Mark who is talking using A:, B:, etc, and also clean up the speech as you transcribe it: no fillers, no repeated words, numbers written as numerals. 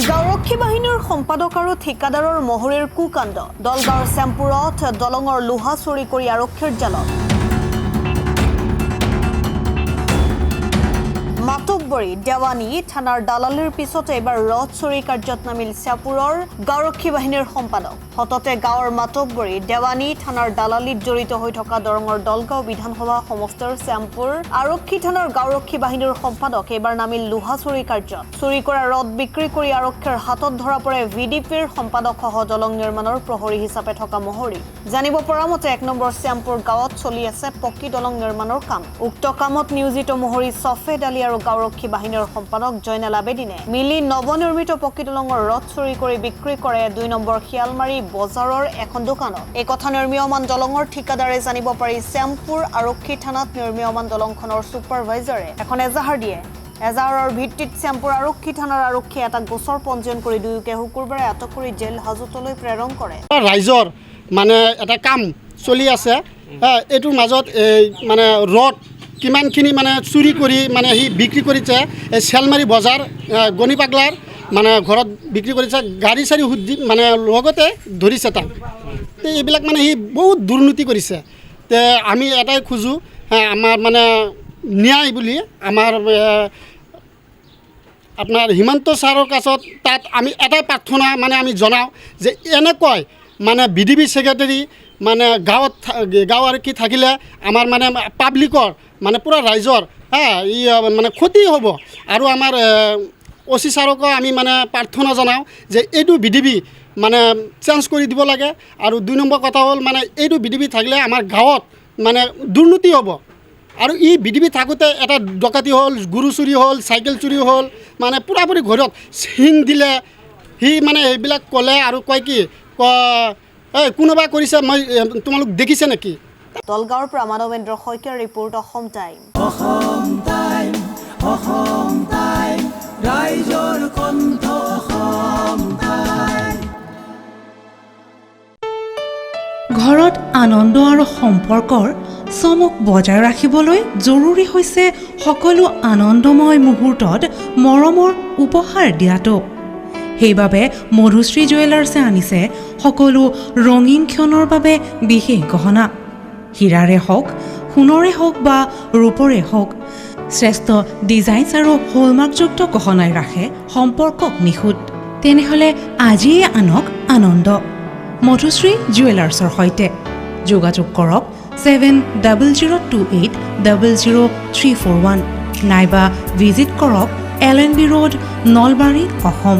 A: গাঁওৰক্ষী বাহিনীৰ সম্পাদক আৰু ঠিকাদাৰৰ মহৰীৰ কুকাণ্ড দলগাঁৱৰ চেম্পুৰত দলঙৰ লোহা চুৰি কৰি আৰক্ষীৰ জালত মাতব্বৰী দেৱানী থানাৰ দালালিৰ পিছতে এবাৰ ৰথ চুৰি কাৰ্যত নামিল চেপুৰৰ গাঁওৰক্ষী বাহিনীৰ সম্পাদক হততে গাঁৱৰ মাতব্বৰী দেৱানী থানাৰ দালালিত জড়িত হৈ থকা দৰঙৰ দলগাঁও বিধানসভা সমষ্টিৰ চেম্পুৰ আৰক্ষী থানাৰ গাঁওৰক্ষী বাহিনীৰ সম্পাদক এবাৰ নামিল লোহা চুৰি কাৰ্যত চুৰি কৰা ৰথ বিক্ৰী কৰি আৰক্ষীৰ হাতত ধৰা পৰে ভিডিপিৰ সম্পাদকসহ দলং নিৰ্মাণৰ প্ৰহৰী হিচাপে থকা মহৰী জানিব পৰা মতে 1 নম্বৰ চেম্পুৰ গাঁৱত চলি আছে পকী দলং নিৰ্মাণৰ কাম উক্ত কামত নিয়োজিত মহৰী সফেদ আলী আৰু গাঁওৰক্ষী বাহিনীৰ সম্পাদক জয়নাল আবেদিনে মিলি নৱনিৰ্মিত পকী দলঙৰ ৰথ চুৰি কৰি বিক্ৰী কৰে 2 নম্বৰ শিয়ালমাৰী বজাৰৰ এখন দোকানত এই কথা নিৰ্মীয়মান দলঙৰ ঠিকাদাৰে জানিব পাৰি চেম্পুৰ আৰক্ষী থানাত নিৰ্মীয়মান দলংখনৰ সুপাৰভাইজাৰে এখন এজাহাৰ দিয়ে এজাহাৰৰ ভিত্তিত চেম্পুৰ আৰক্ষী থানাৰ আৰক্ষীয়ে এটা গোচৰ পঞ্জীয়ন কৰি দুয়োকে শুকুৰবাৰে আটক কৰি জেল হাজতলৈ প্ৰেৰণ কৰে
B: ৰাইজৰ মানে এটা কাম চলি আছে এইটোৰ মাজত মানে ৰথ কিমানখিনি মানে চুৰি কৰি মানে সি বিক্ৰী কৰিছে এই চেলমাৰী বজাৰ গণিপাগলাৰ মানে ঘৰত বিক্ৰী কৰিছে গাড়ী চাৰি সুধি মানে লগতে ধৰিছে তাক এইবিলাক মানে সি বহুত দুৰ্নীতি কৰিছে তে আমি এটাই খোজোঁ আমাৰ মানে ন্যায় বুলি আমাৰ আপোনাৰ হিমন্ত ছাৰৰ কাছত তাত আমি এটাই প্ৰাৰ্থনা মানে আমি জনাওঁ যে এনেকৈ মানে বিডিবি ছেক্ৰেটাৰী মানে গাঁও আৰক্ষী থাকিলে আমাৰ মানে পাব্লিকৰ মানে পুৰা ৰাইজৰ ই মানে ক্ষতি হ'ব আৰু আমাৰ অচি ছাৰকো আমি মানে প্ৰাৰ্থনা জনাওঁ যে এইটো বিডিবি মানে চেঞ্জ কৰি দিব লাগে আৰু 2 নম্বৰ কথা হ'ল মানে এইটো বিডিবি থাকিলে আমাৰ গাঁৱত মানে দুৰ্নীতি হ'ব আৰু ই বিডিবি থাকোঁতে এটা ডকাতি হ'ল গৰু চুৰি হ'ল চাইকেল চুৰি হ'ল মানে পুৰাপুৰি ঘৰত চিন দিলে সি মানে এইবিলাক ক'লে আৰু কয় কি এই কোনোবা কৰিছে মই তোমালোক দেখিছে নেকি
A: দলগাঁৱৰ পৰা মানৱেন্দ্ৰ শইকীয়াৰ ৰিপৰ্ট অসম টাইম
C: ৰাইজৰ কণ্ঠ অসম টাইম
D: ঘৰত আনন্দ আৰু সম্পৰ্কৰ চমক বজাই ৰাখিবলৈ জৰুৰী হৈছে সকলো আনন্দময় মুহূৰ্তত মৰমৰ উপহাৰ দিয়াটো সেইবাবে মধুশ্ৰী জুৱেলাৰ্ছে আনিছে সকলো ৰঙীন ক্ষণৰ বাবে বিশেষ গহনা হীৰাৰে হওক সোণৰে হওক বা ৰূপৰে হওক শ্ৰেষ্ঠ ডিজাইনছ আৰু হলমাৰ্কযুক্ত গহনাই ৰাখে সম্পৰ্কক নিখুঁত তেনেহ'লে আজিয়ে আনক আনন্দ মধুশ্ৰী জুৱেলাৰ্ছৰ সৈতে যোগাযোগ কৰক 7002800341 নাইবা ভিজিট কৰক LNB ৰোড নলবাৰী অসম